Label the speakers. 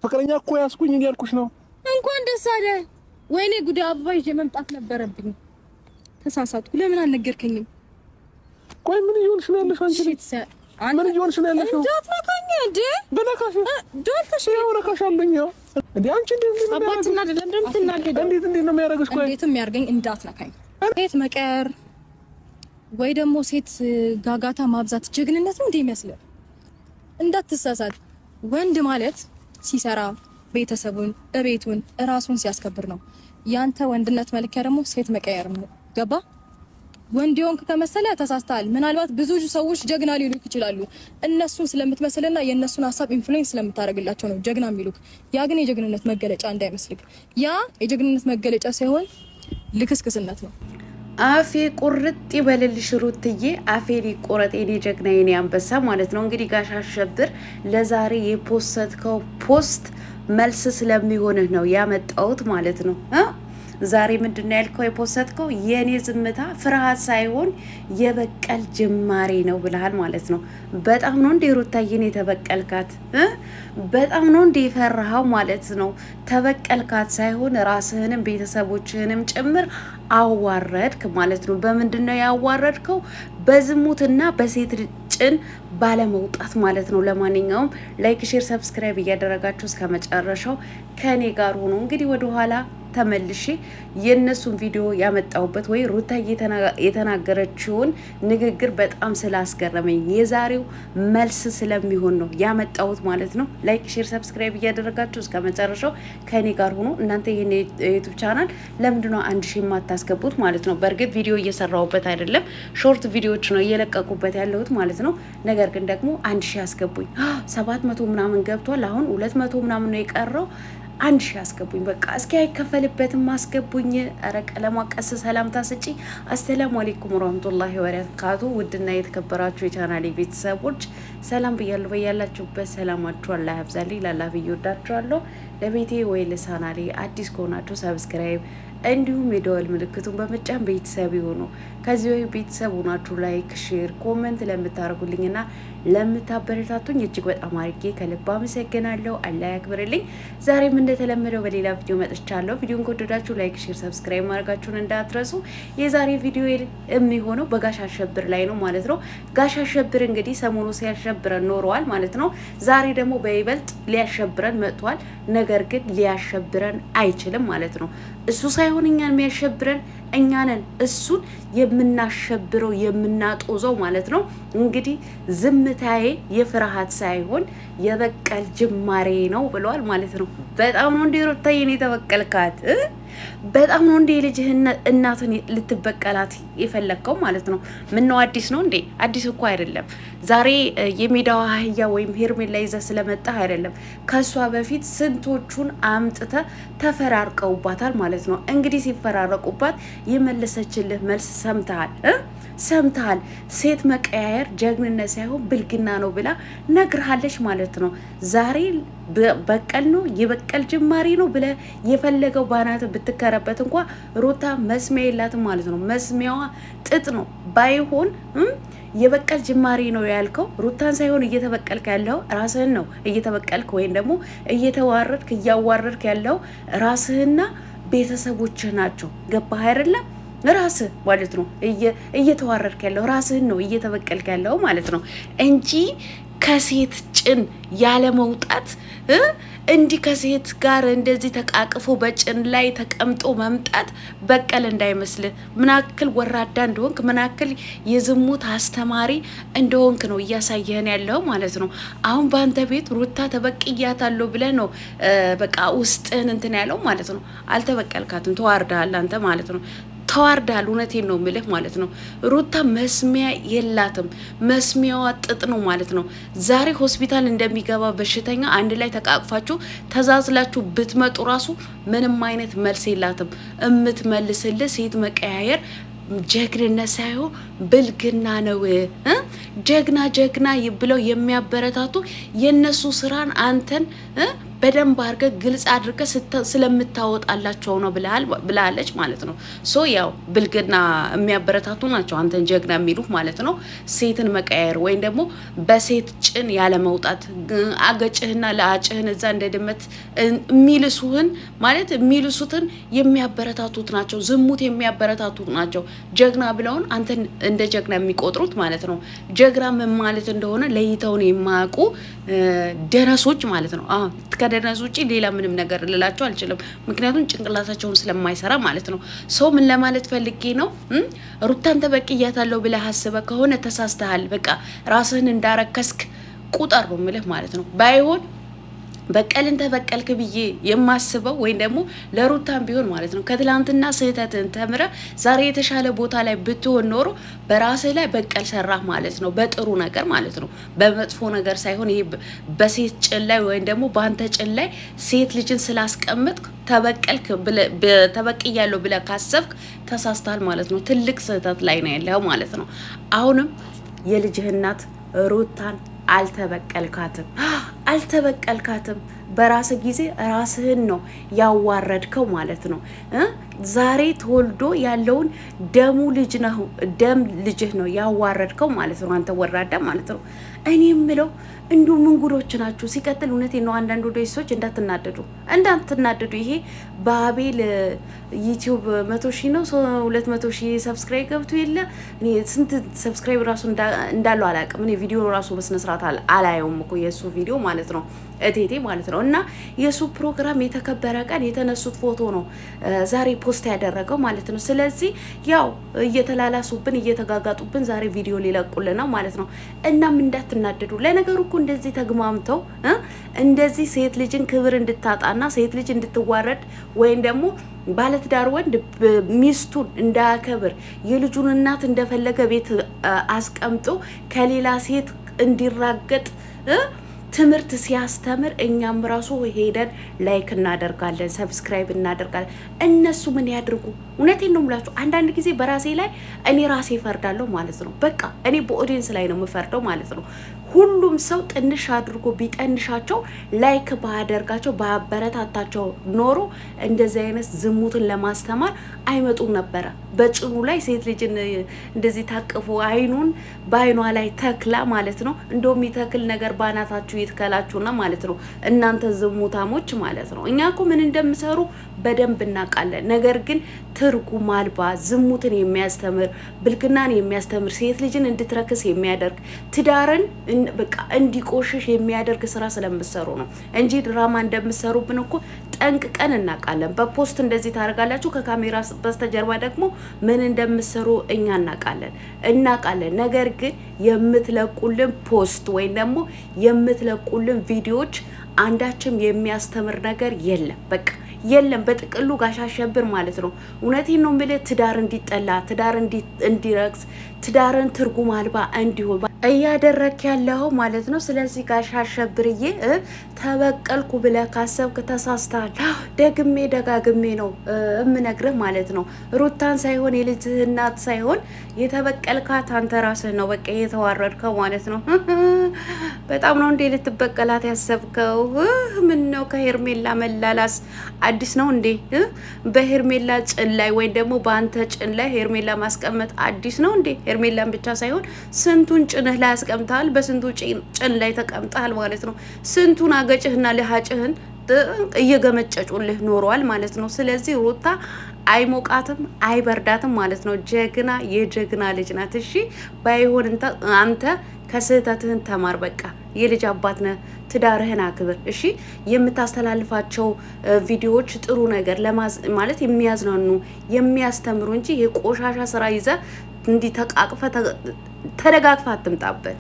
Speaker 1: ፍቅረኛ እኮ ያስኩኝ እያልኩሽ ነው።
Speaker 2: እንኳን ደስ አለ። ወይኔ ጉዴ! አበባ ይዤ መምጣት ነበረብኝ። ተሳሳትኩ። ለምን አልነገርከኝም?
Speaker 1: ቆይ ምን እየሆንሽ ነው ያለሽው አንቺ? ምን እየሆንሽ ነው ያለሽው?
Speaker 2: ዳትነካኝ እንዴ?
Speaker 1: በነካሽ
Speaker 2: ዳትሽ
Speaker 1: ያው ነካሻለኝ። ያው እንዴ አንቺ እንዴ
Speaker 2: አባትና አይደለም እንደምትናገድ
Speaker 1: እንዴት ነው የሚያደርግሽ? ቆይ
Speaker 2: እንዴት የሚያርገኝ? እንዳትነካኝ። ሴት መቀር ወይ ደግሞ ሴት ጋጋታ ማብዛት ጀግንነት ነው እንዴ የሚያስለው? እንዳትሳሳት። ወንድ ማለት ሲሰራ ቤተሰቡን እቤቱን ራሱን ሲያስከብር ነው። ያንተ ወንድነት መለኪያ ደግሞ ሴት መቀየር ነው። ገባ? ወንድ የሆንክ ከመሰለ ተሳስተሃል። ምናልባት ብዙ ሰዎች ጀግና ሊሉክ ይችላሉ። እነሱን ስለምትመስልና የእነሱን ሀሳብ ኢንፍሉዌንስ ስለምታደርግላቸው ነው ጀግና የሚሉክ። ያ ግን የጀግንነት መገለጫ እንዳይመስልክ። ያ የጀግንነት መገለጫ ሳይሆን ልክስክስነት ነው።
Speaker 3: አፌ ቁርጥ ይበልልሽ ሩትዬ፣ አፌ ሊቆረጥ የኔ ጀግና የኔ አንበሳ ማለት ነው። እንግዲህ ጋሽ አሸብር ለዛሬ የፖስተው ፖስት መልስ ስለሚሆንህ ነው ያመጣሁት ማለት ነው። ዛሬ ምንድነው ያልከው የፖስተው? የኔ ዝምታ ፍርሃት ሳይሆን የበቀል ጅማሬ ነው ብለሃል ማለት ነው። በጣም ነው እንዴ ሩታዬን የተበቀልካት? በጣም ነው እንዴ የፈራሃው ማለት ነው። ተበቀልካት ሳይሆን ራስህንም ቤተሰቦችህንም ጭምር አዋረድክ ማለት ነው። በምንድነው ያዋረድከው? በዝሙትና በሴት ጭን ባለመውጣት ማለት ነው። ለማንኛውም ላይክ፣ ሼር፣ ሰብስክራይብ እያደረጋችሁ እስከ መጨረሻው ከኔ ጋር ሆኖ እንግዲህ ወደ ኋላ ተመልሼ የነሱን ቪዲዮ ያመጣሁበት ወይ ሩታ የተናገረችውን ንግግር በጣም ስላስገረመኝ የዛሬው መልስ ስለሚሆን ነው ያመጣሁት ማለት ነው። ላይክ፣ ሼር፣ ሰብስክራይብ እያደረጋችሁ እስከ መጨረሻው ከኔ ጋር ሆኖ እናንተ ይሄን የዩቲዩብ ቻናል ለምንድነው 1000 የማታስገቡት ማለት ነው? በእርግጥ ቪዲዮ እየሰራሁበት አይደለም፣ ሾርት ቪዲዮዎች ነው እየለቀቁበት ያለሁት ማለት ነው። ነገር ግን ደግሞ 1000 አስገቡኝ። 700 ምናምን ገብቷል። አሁን 200 ምናምን ነው የቀረው። 1000 አስገቡኝ። በቃ እስኪ አይከፈልበትም አስገቡኝ። ኧረ ቀለሟ ቀስ ሰላምታ ስጪ። አሰላሙ አለይኩም ወራህመቱላሂ ወበረካቱ። ውድና የተከበራችሁ የቻናሌ ቤተሰቦች ሰላም ብያለሁ። በያላችሁበት ሰላማችሁ አላህ ያብዛልኝ። ላላህ ብዬ ወዳችኋለሁ። ለቤቴ ወይ ለቻናሌ አዲስ ከሆናችሁ ሰብስክራይብ እንዲሁም የደወል ምልክቱን በመጫን ቤተሰብ ይሁኑ። ከዚህ ወይ ቤተሰብ ሆናችሁ ላይክ፣ ሼር፣ ኮሜንት ለምታደርጉልኝና ለምታበረታቱኝ እጅግ በጣም አድርጌ ከልብ አመሰግናለሁ። አላህ ያክብርልኝ። ዛሬም እንደተለመደው በሌላ ቪዲዮ መጥቻለሁ። ቪዲዮን ከወደዳችሁ ላይክ፣ ሼር፣ ሰብስክራይብ ማድረጋችሁን እንዳትረሱ። የዛሬ ቪዲዮ የሚሆነው በጋሽ አሸብር ላይ ነው ማለት ነው። ጋሽ አሸብር እንግዲህ ሰሞኑ ሲያሸብረን ኖረዋል ማለት ነው። ዛሬ ደግሞ በይበልጥ ሊያሸብረን መጥቷል። ነገር ግን ሊያሸብረን አይችልም ማለት ነው። እሱ ሳይሆን እኛን የሚያሸብረን እኛ ነን እሱን የምናሸብረው የምናጦዘው ማለት ነው። እንግዲህ ዝምታዬ የፍርሃት ሳይሆን የበቀል ጅማሬ ነው ብለዋል ማለት ነው። በጣም ነው እንደ ሩታዬን የተበቀልካት። በጣም ነው እንደ ልጅህ እናትን ልትበቀላት የፈለግከው ማለት ነው። ምነው አዲስ ነው እንዴ? አዲስ እኮ አይደለም። ዛሬ የሜዳዋ አህያ ወይም ሄርሜላ ይዘህ ስለመጣህ አይደለም። ከሷ በፊት ስንቶቹን አምጥተ ተፈራርቀውባታል ማለት ነው። እንግዲህ ሲፈራረቁባት የመለሰችልህ መልስ ሰምተሃል። ሴት መቀያየር ጀግንነት ሳይሆን ብልግና ነው ብላ ነግርሃለች ማለት ነው። ዛሬ በቀል ነው የበቀል ጅማሬ ነው ብለ የፈለገው ባናት ብትከረበት እንኳ ሩታ መስሚያ የላትም ማለት ነው። መስሚያዋ ጥጥ ነው። ባይሆን የበቀል ጅማሬ ነው ያልከው ሩታን ሳይሆን እየተበቀልክ ያለው ራስህን ነው እየተበቀልክ ወይም ደግሞ እያዋረድክ ያለው ራስህና ቤተሰቦችህ ናቸው። ገባህ አይደለም? ራስህ ማለት ነው እየተዋረድክ ያለው ራስህን ነው እየተበቀልክ ያለው ማለት ነው እንጂ ከሴት ጭን ያለ መውጣት እንዲህ ከሴት ጋር እንደዚህ ተቃቅፎ በጭን ላይ ተቀምጦ መምጣት በቀል እንዳይመስልህ። ምናክል ወራዳ እንደሆንክ ምናክል የዝሙት አስተማሪ እንደሆንክ ነው እያሳየህን ያለው ማለት ነው። አሁን በአንተ ቤት ሩታ ተበቅያታለሁ ብለህ ነው በቃ ውስጥህን እንትን ያለው ማለት ነው። አልተበቀልካትም፣ ተዋርደሃል አንተ ማለት ነው። ተዋርዳል። እውነቴን ነው ምልህ ማለት ነው። ሩታ መስሚያ የላትም። መስሚያዋ ጥጥ ነው ማለት ነው። ዛሬ ሆስፒታል እንደሚገባ በሽተኛ አንድ ላይ ተቃቅፋችሁ ተዛዝላችሁ ብትመጡ ራሱ ምንም አይነት መልስ የላትም። እምትመልስልህ ሴት መቀያየር ጀግንነት ሳይሆን ብልግና ነው። ጀግና ብለው የሚያበረታቱ የነሱ ስራን አንተን በደንብ አድርገህ ግልጽ አድርገህ ስለምታወጣላቸው ነው ብላለች ማለት ነው። ሶ ያው ብልግና የሚያበረታቱ ናቸው አንተን ጀግና የሚሉህ ማለት ነው። ሴትን መቀየር ወይም ደግሞ በሴት ጭን ያለ መውጣት አገጭህና ለአጭህን እዛ እንደ ድመት የሚልሱህን ማለት የሚልሱትን የሚያበረታቱት ናቸው። ዝሙት የሚያበረታቱት ናቸው። ጀግና ብለውን አንተን እንደ ጀግና የሚቆጥሩት ማለት ነው። ጀግና ምን ማለት እንደሆነ ለይተውን የማያውቁ ደነሶች ማለት ነው። ከደነስ ውጪ ሌላ ምንም ነገር ልላቸው አልችልም። ምክንያቱም ጭንቅላታቸውን ስለማይሰራ ማለት ነው። ሰው ምን ለማለት ፈልጌ ነው? ሩታን ተበቅያታለሁ ብለህ አስበህ ከሆነ ተሳስተሃል። በቃ ራስህን እንዳረከስክ ቁጠር ነው የምልህ ማለት ነው። ባይሆን በቀልን ተበቀልክ ብዬ የማስበው ወይም ደግሞ ለሩታን ቢሆን ማለት ነው ከትላንትና ስህተትን ተምረ ዛሬ የተሻለ ቦታ ላይ ብትሆን ኖሮ በራስህ ላይ በቀል ሰራህ ማለት ነው። በጥሩ ነገር ማለት ነው፣ በመጥፎ ነገር ሳይሆን ይሄ በሴት ጭን ላይ ወይም ደግሞ በአንተ ጭን ላይ ሴት ልጅን ስላስቀምጥክ ተበቀልክ ተበቅያለሁ ብለህ ካሰብክ ተሳስተሃል ማለት ነው። ትልቅ ስህተት ላይ ነው ያለው ማለት ነው። አሁንም የልጅህ እናት ሩታን አልተበቀልካትም። በራስ ጊዜ ራስህን ነው ያዋረድከው ማለት ነው። ዛሬ ተወልዶ ያለውን ደም ልጅህ ነው ያዋረድከው ማለት ነው። አንተ ወራዳ ማለት ነው። እኔ የምለው እንዲሁ ምንጉዶች ናችሁ። ሲቀጥል እውነቴን ነው። አንዳንድ ወደሶች እንዳትናደዱ። ይሄ በአቤል ዩቲዩብ 100,000 ነው 200,000 ሰብስክራይብ ገብቶ የለ እኔ ስንት ሰብስክራይብ ራሱ እንዳለው አላውቅም። እኔ ቪዲዮ ራሱ በስነ ስርዓት አላየውም እኮ የሱ ቪዲዮ ማለት ነው እቴቴ ማለት ነው። እና የሱ ፕሮግራም የተከበረ ቀን የተነሱት ፎቶ ነው ዛሬ ፖስት ያደረገው ማለት ነው። ስለዚህ ያው እየተላላሱብን እየተጋጋጡብን ዛሬ ቪዲዮ ሊለቁልን ነው ማለት ነው። እናም እንዳትናደዱ። ለነገሩ እኮ እንደዚህ ተግማምተው እንደዚህ ሴት ልጅን ክብር እንድታጣና ሴት ልጅ እንድትዋረድ ወይም ደግሞ ባለትዳር ወንድ ሚስቱን እንዳያከብር የልጁን እናት እንደፈለገ ቤት አስቀምጦ ከሌላ ሴት እንዲራገጥ ትምህርት ሲያስተምር እኛም ራሱ ሄደን ላይክ እናደርጋለን፣ ሰብስክራይብ እናደርጋለን። እነሱ ምን ያድርጉ? እውነቴን ነው የምላችሁ። አንዳንድ ጊዜ በራሴ ላይ እኔ ራሴ እፈርዳለሁ ማለት ነው። በቃ እኔ በኦዲየንስ ላይ ነው የምፈርደው ማለት ነው። ሁሉም ሰው ጥንሽ አድርጎ ቢጠንሻቸው ላይክ ባያደርጋቸው ባያበረታታቸው ኖሮ እንደዚህ አይነት ዝሙትን ለማስተማር አይመጡም ነበረ። በጭኑ ላይ ሴት ልጅን እንደዚህ ታቅፎ አይኑን በአይኗ ላይ ተክላ ማለት ነው። እንደውም የሚተክል ነገር ባናታችሁ ይትከላችሁና ማለት ነው እናንተ ዝሙታሞች ማለት ነው። እኛ እኮ ምን እንደምሰሩ በደንብ እናውቃለን። ነገር ግን ትርጉም አልባ ዝሙትን የሚያስተምር ብልግናን የሚያስተምር ሴት ልጅን እንድትረክስ የሚያደርግ ትዳርን በቃ እንዲቆሽሽ የሚያደርግ ስራ ስለምትሰሩ ነው እንጂ ድራማ እንደምትሰሩብን እኮ ጠንቅቀን እናውቃለን። በፖስት እንደዚህ ታደርጋላችሁ፣ ከካሜራ በስተጀርባ ደግሞ ምን እንደምትሰሩ እኛ እናውቃለን። ነገር ግን የምትለቁልን ፖስት ወይም ደግሞ የምትለቁልን ቪዲዮዎች አንዳችም የሚያስተምር ነገር የለም። በቃ የለም። በጥቅሉ ጋሽ አሸብር ማለት ነው። እውነቴን ነው የምልህ ትዳር እንዲጠላ፣ ትዳር እንዲረክስ፣ ትዳርን ትርጉም አልባ እንዲሆን እያደረክ ያለው ማለት ነው። ስለዚህ ጋሽ አሸብርዬ ተበቀልኩ ብለህ ካሰብክ ተሳስተሃል። ደግሜ ደጋግሜ ነው የምነግርህ ማለት ነው። ሩታን ሳይሆን የልጅህ እናት ሳይሆን የተበቀልካት አንተ ራስህ ነው። በቃ የተዋረድከው ማለት ነው። በጣም ነው እንዴ ልትበቀላት ያሰብከው? ምን ነው ከሄርሜላ መላላስ አዲስ ነው እንዴ? በሄርሜላ ጭን ላይ ወይም ደግሞ በአንተ ጭን ላይ ሄርሜላ ማስቀመጥ አዲስ ነው እንዴ? ሄርሜላን ብቻ ሳይሆን ስንቱን ጭንህ ላይ አስቀምጠሃል፣ በስንቱ ጭን ላይ ተቀምጠሃል ማለት ነው። ስንቱን አገጭህና ልሃጭህን እየገመጨጩልህ ኖረዋል ማለት ነው። ስለዚህ ሩታ አይሞቃትም አይበርዳትም ማለት ነው። ጀግና የጀግና ልጅ ናት። እሺ ባይሆን አንተ ከስህተትህን ተማር። በቃ የልጅ አባት ነህ፣ ትዳርህን አክብር። እሺ የምታስተላልፋቸው ቪዲዮዎች ጥሩ ነገር ማለት የሚያዝናኑ የሚያስተምሩ እንጂ የቆሻሻ ስራ ይዘህ እንዲህ ተቃቅፈ ተደጋግፈ አትምጣበት።